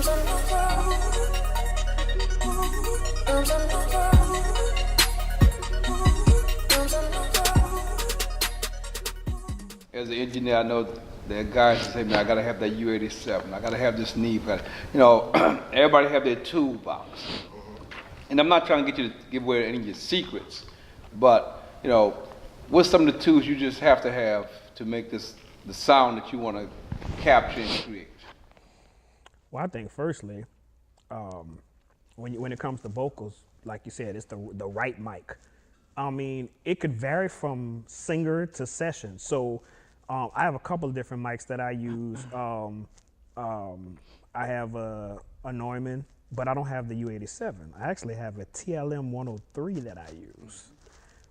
As an engineer, I know that guys say, man, I gotta have that U87. I gotta have this knee pad. Everybody have their toolbox. And I'm not trying to get you to give away any of your secrets, but what's some of the tools you just have to make the sound that you want to capture and create? Well, I think firstly, when it comes to vocals, like you said, it's the right mic. I mean, it could vary from singer to session. So I have a couple of different mics that I use. I have a Neumann, but I don't have the U87. I actually have a TLM 103 that I use,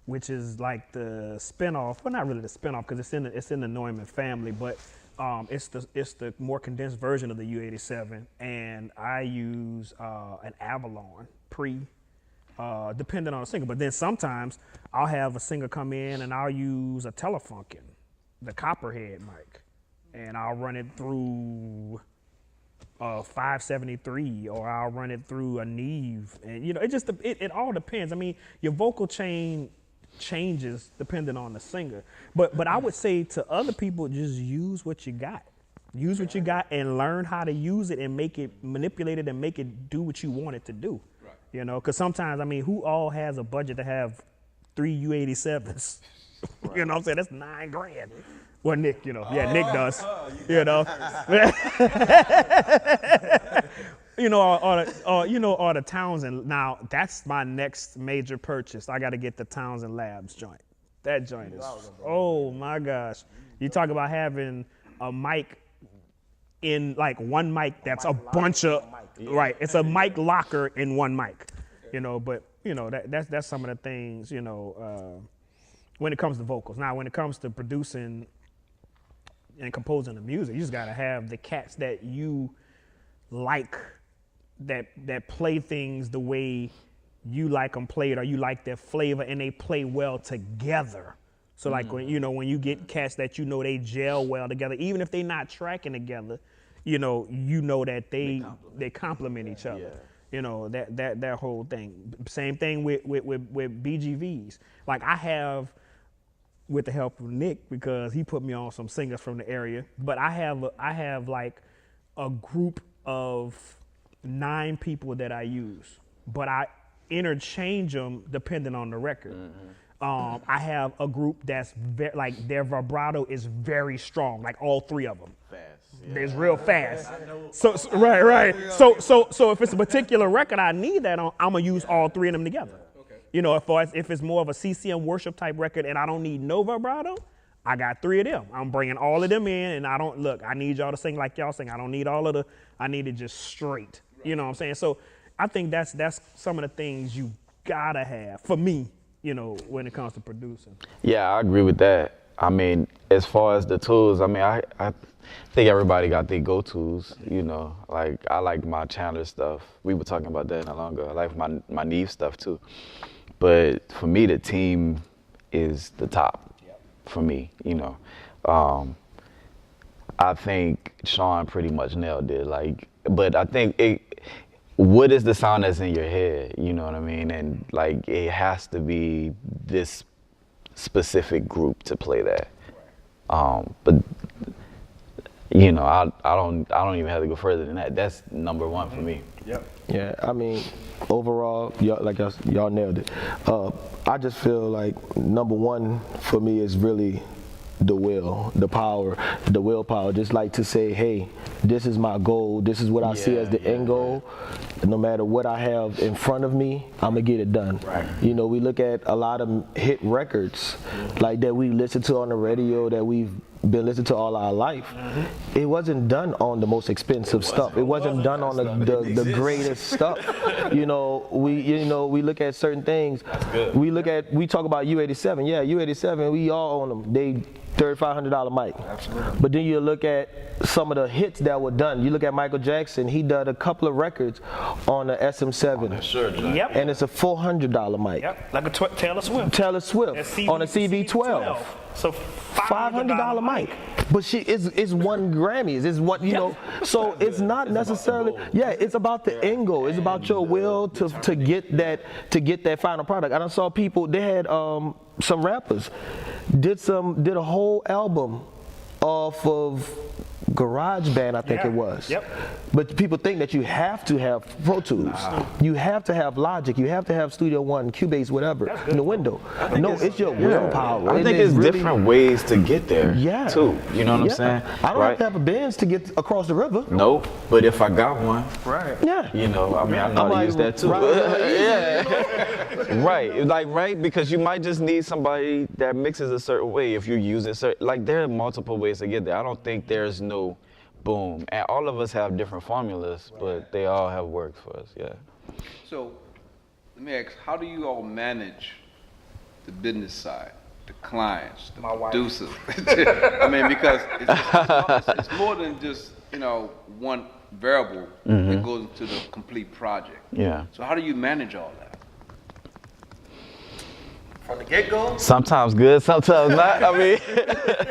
which is like the spinoff. Well, not really the spinoff because it's in the Neumann family, but it's the more condensed version of the U87. And I use an Avalon pre. Depending on the singer, but then sometimes I'll have a singer come in and I'll use a Telefunken, the Copperhead mic, and I'll run it through a 573 or I'll run it through a Neve, and it all depends. I mean, your vocal chain changes depending on the singer, but I would say to other people, just use what you got. Use what you got and learn how to use it and manipulate it and make it do what you want it to do. Because sometimes, I mean, who all has a budget to have 3 U87s? Right. You know what I'm saying? That's $9,000. Well, Nick, Nick does. Or the Townsend. Now, that's my next major purchase. I got to get the Townsend Labs joint. That joint is, oh my gosh. You talk about having a mic in like one mic that's a bunch of, right, it's a mic locker in one mic, but that's some of the things, when it comes to vocals. Now, when it comes to producing and composing the music, you just gotta have the cats that you like, that play things the way you like them played, or you like their flavor and they play well together. So like when you get cats that they gel well together, even if they're not tracking together, that they complement each other. That whole thing. Same thing with BGVs. Like I have, with the help of Nick, because he put me on some singers from the area, but I have like a group of 9 people that I use, but I interchange them depending on the record. I have a group that's like their vibrato is very strong, like all 3 of them. Fast. Yeah. It's real fast. So right. So if it's a particular record I need that on, I'm gonna use all 3 of them together. Okay. If it's more of a CCM worship type record and I don't need no vibrato, I got 3 of them. I'm bringing all of them in, and I need y'all to sing like y'all sing. I don't need I need it just straight. Right. You know what I'm saying? So I think that's some of the things you gotta have for me. When it comes to producing. Yeah, I agree with that. I mean, as far as the tools, I mean, I think everybody got their go-tos, Like, I like my Chandler stuff. We were talking about that not long ago. I like my Neve stuff, too. But for me, the team is the top for me, I think Sean pretty much nailed it. But I think what is the sound that's in your head? You know what I mean? And like, it has to be this specific group to play that. But I don't even have to go further than that. That's number 1 for me. Yep. Yeah, I mean, overall, y'all nailed it. I just feel like number 1 for me is really the will, the power, the willpower. Just like to say, hey, this is my goal. This is what I see as the end goal. No matter what I have in front of me, I'm gonna get it done. Right. We look at a lot of hit records like that we listen to on the radio that we've been listening to all our life. It wasn't done on the most expensive stuff. It wasn't done on the greatest stuff. We look at certain things. We talk about U87. Yeah, U87. We all own them. $3,500 mic. Absolutely. But then you look at some of the hits that were done. You look at Michael Jackson, he did a couple of records on the SM7. Sure, John. Yep. And it's a $400 mic. Yep. Like a Taylor Swift. Taylor Swift on a CV12. So $500 mic. But it's won Grammys. It's what you know. So it's not necessarily. Yeah, it's about the end goal. It's about your will to get that final product. And I saw people. They had some rappers did a whole album off of GarageBand, I think it was. Yep. But people think that you have to have Pro Tools. You have to have Logic. You have to have Studio One, Cubase, whatever in the window. No, it's your willpower. I think It is it's really- different ways to get there. Yeah. Too. You know what I'm Yeah. saying? I don't have to have a Benz to get across the river. Nope. But if I got one, Right. Yeah. you know, I mean, I know I'm how to like, use that too. Yeah. Right. Like, right? Because you might just need somebody that mixes a certain way if you use it certain. Like, there are multiple ways to get there. I don't think there's no boom. And all of us have different formulas, but they all have worked for us. Yeah. So, let me ask, how do you all manage the business side, the clients, the producers? I mean, because it's more than just, one variable that goes into the complete project. Yeah. So how do you manage all that? From the get-go? Sometimes good, sometimes not. I mean,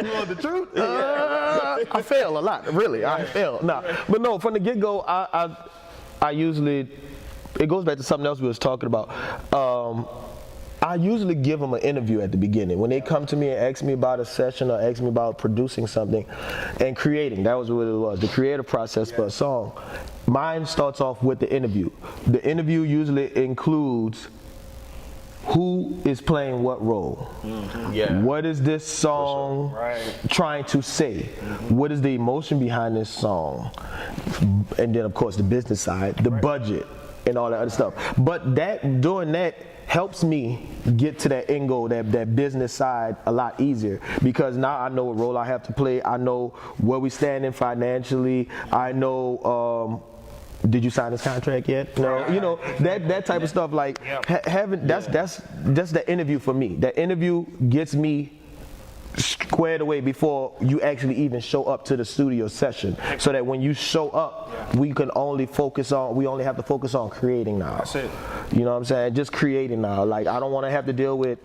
You want the truth? I fail a lot, really. I fail. Nah. But no, from the get-go, I usually, it goes back to something else we was talking about. I usually give them an interview at the beginning. When they come to me and ask me about a session or ask me about producing something and creating, that was what it was, the creative process for a song. Mine starts off with the interview. The interview usually includes who is playing what role? yeah. What is this song trying to say? What is the emotion behind this song? And then, of course, the business side, the budget, and all that other stuff. But doing that helps me get to that end goal, that business side, a lot easier, because now I know what role I have to play. I know where we standing financially. I know. Did you sign this contract yet? No, that type of stuff. Like having that's the interview for me. That interview gets me squared away before you actually even show up to the studio session, so that when you show up, we only have to focus on creating now. That's it. You know what I'm saying? Just creating now. Like, I don't want to have to deal with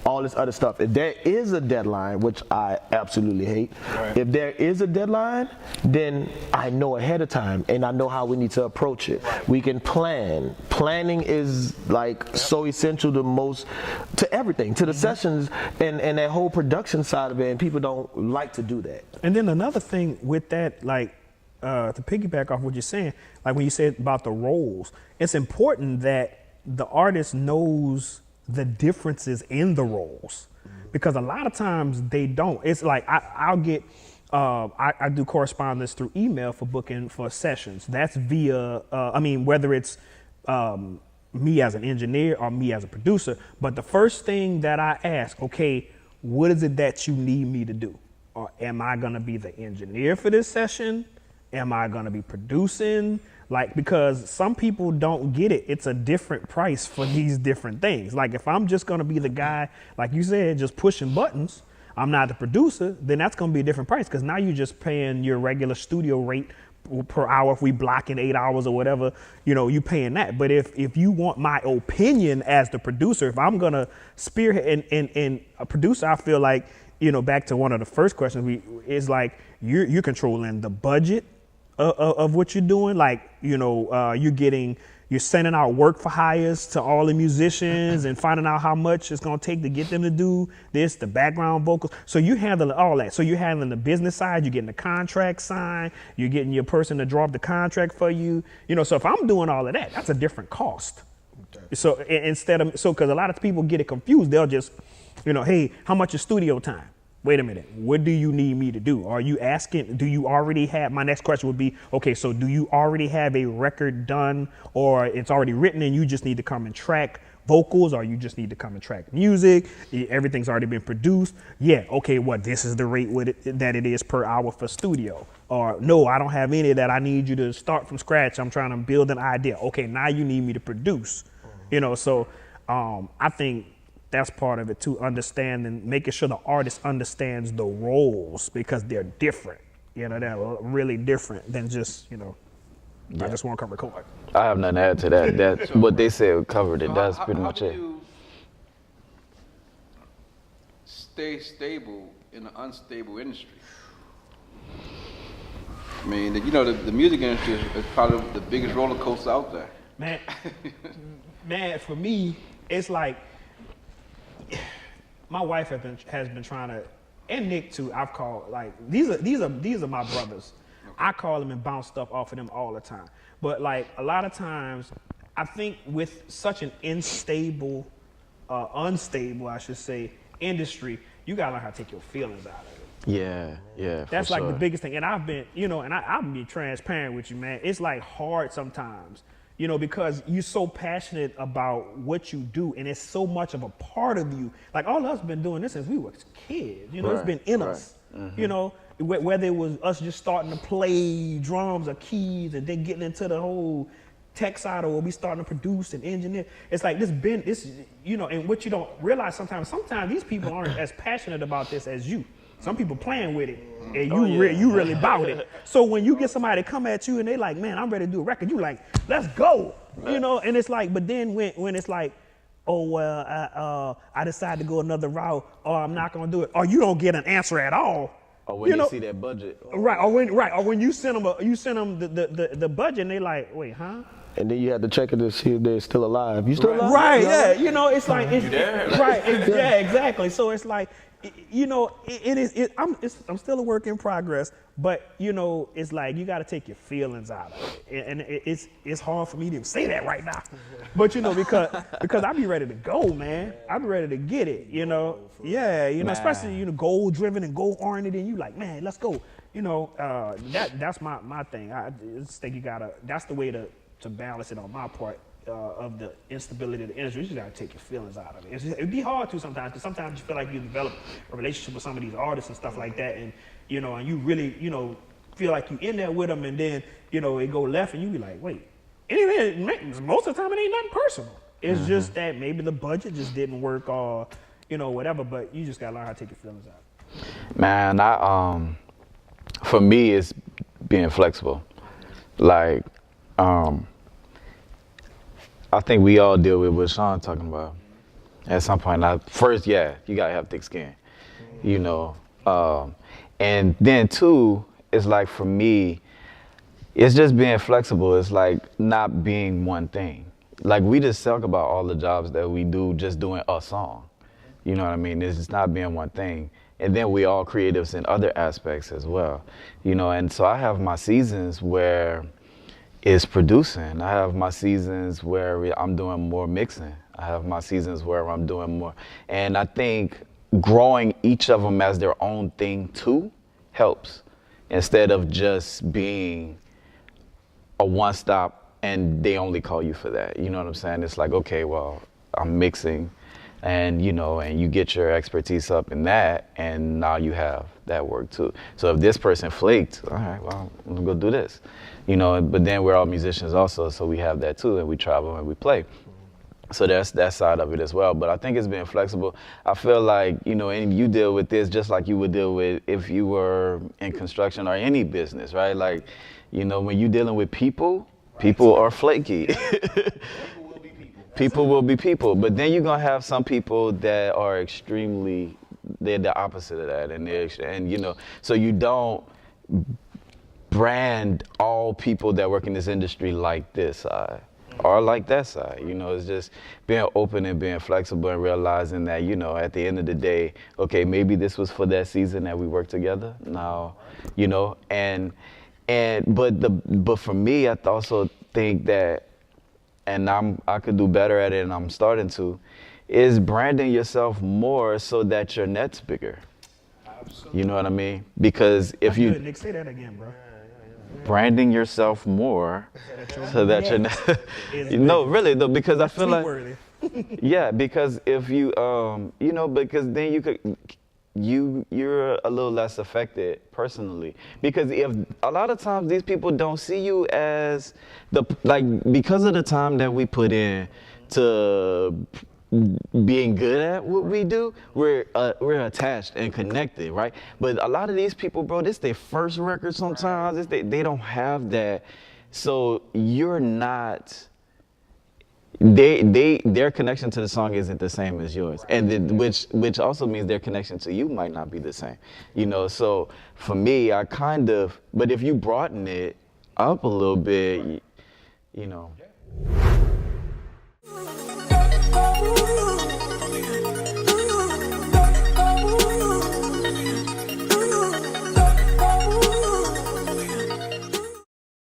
all this other stuff. If there is a deadline, which I absolutely hate, if there is a deadline, then I know ahead of time and I know how we need to approach it. We can plan. Planning is like so essential to everything, to the sessions and that whole production side of it, and people don't like to do that. And then another thing with that, like to piggyback off what you're saying, like when you said about the roles, it's important that the artist knows the differences in the roles, because a lot of times they don't. It's like I'll get, I do correspondence through email for booking for sessions. That's via, whether it's me as an engineer or me as a producer. But the first thing that I ask, okay, what is it that you need me to do? Or am I gonna be the engineer for this session? Am I gonna be producing? Like, because some people don't get it. It's a different price for these different things. Like, if I'm just gonna be the guy, like you said, just pushing buttons, I'm not the producer, then that's gonna be a different price, because now you're just paying your regular studio rate per hour. If we block in 8 hours or whatever, you paying that. But if you want my opinion as the producer, if I'm gonna spearhead and a producer, I feel like, back to one of the first questions, is like you're controlling the budget of what you're doing. Like, you're sending out work for hires to all the musicians and finding out how much it's gonna take to get them to do this, the background vocals. So you handling all that. So you're handling the business side, you're getting the contract signed, you're getting your person to draw up the contract for you. So if I'm doing all of that, that's a different cost. So because a lot of people get it confused. They'll just, hey, how much is studio time? Wait a minute, what do you need me to do? Are you asking, do you already have, my next question would be, okay, so do you already have a record done, or it's already written and you just need to come and track vocals, or you just need to come and track music, everything's already been produced? Yeah, okay, this is the rate that it is per hour for studio. Or no, I don't have any of that, I need you to start from scratch, I'm trying to build an idea. Okay, now you need me to produce. So I think that's part of it too, understanding, making sure the artist understands the roles because they're different. You know, they're really different than just, you know, I just want to come record. I have nothing to add to that. That's what they said covered it. So That's how- pretty how much do it. you stay stable in an unstable industry? I mean, you know, the music industry is probably the biggest roller coaster out there. Man, for me, it's like my wife has been trying to, and Nick too. I've called like these are my brothers. I call them and bounce stuff off of them all the time. But like a lot of times, I think with such an unstable, I should say, industry, you gotta learn how to take your feelings out of it. Yeah. That's for like sure. the biggest thing. And I've been, you know, and I'm be transparent with you, man. It's like hard sometimes, you know, because you're so passionate about what you do and it's so much of a part of you. Like all of us been doing this since we were kids, you know, it's Right, been in right. us, you know, whether it was us just starting to play drums or keys and then getting into the whole tech side or we starting to produce and engineer. It's like this, you know, and what you don't realize sometimes these people aren't as passionate about this as you. Some people playing with it, and you really bout it. So when you get somebody to come at you and they like, man, I'm ready to do a record, you like, let's go, you know. And it's like, but then when it's like, oh well, I decided to go another route, or I'm not gonna do it, or you don't get an answer at all. Or when you know, see that budget. right? Or when you send them the budget, and they like, wait, huh? And then you have to check it to see if they're still alive. You still alive? Right, yeah. You know, it's like it's there? yeah, exactly. So it's like, you know, I'm still a work in progress, but you know, it's like you got to take your feelings out of it, and it's hard for me to say that right now, but you know, because I be ready to go, man. I be ready to get it, you know. Yeah, you know, especially you know, goal driven and goal oriented, and you like, man, let's go. You know, that's my thing. I just think you gotta. That's the way to balance it on my part of the instability of the industry. You just gotta take your feelings out of it. It'd be hard to sometimes, because sometimes you feel like you develop a relationship with some of these artists and stuff like that, and you know, and you really, you know, feel like you in there with them, and then you know it go left, and you be like, wait. And most of the time it ain't nothing personal. It's just that maybe the budget just didn't work, or you know, whatever. But you just gotta learn how to take your feelings out. Man, for me, it's being flexible. Like, I think we all deal with what Sean talking about. At some point, first, yeah, you gotta have thick skin, you know. And then two, it's like for me, it's just being flexible. It's like not being one thing. Like we just talk about all the jobs that we do just doing a song. You know what I mean? It's just not being one thing. And then we all creatives in other aspects as well. You know, and so I have my seasons where it's producing. I have my seasons where I'm doing more mixing. I have my seasons where I'm doing more. And I think growing each of them as their own thing too helps, instead of just being a one-stop and they only call you for that. You know what I'm saying? It's like, okay, well, I'm mixing and, you know, and you get your expertise up in that and now you have that work too. So if this person flaked, all right, well, I'm gonna go do this. You know, but then we're all musicians also, so we have that too, and we travel and we play. So that's that side of it as well. But I think it's being flexible. I feel like, you know, and you deal with this just like you would deal with if you were in construction or any business, right? Like, you know, when you're dealing with people, people are flaky. People will be people. But then you're gonna have some people that are extremely, they're the opposite of that, and you know, so you don't brand all people that work in this industry like this side or like that side. You know, it's just being open and being flexible and realizing that, you know, at the end of the day, okay, maybe this was for that season that we worked together. Now, you know, but for me, I also think that, and I could do better at it, and I'm starting to, is branding yourself more so that your net's bigger. Absolutely. You know what I mean? Because if you Nick, say that again, bro. Branding yourself more so that you're no, really though, because I feel like yeah, because if you you know, because then you're a little less affected personally, because if a lot of times these people don't see you as because of the time that we put in to being good at what we do, we're attached and connected, right? But a lot of these people, bro, this their first record sometimes. They don't have that. So you're not. Their connection to the song isn't the same as yours, and which also means their connection to you might not be the same, you know. So for me, I kind of, but if you broaden it up a little bit, you know.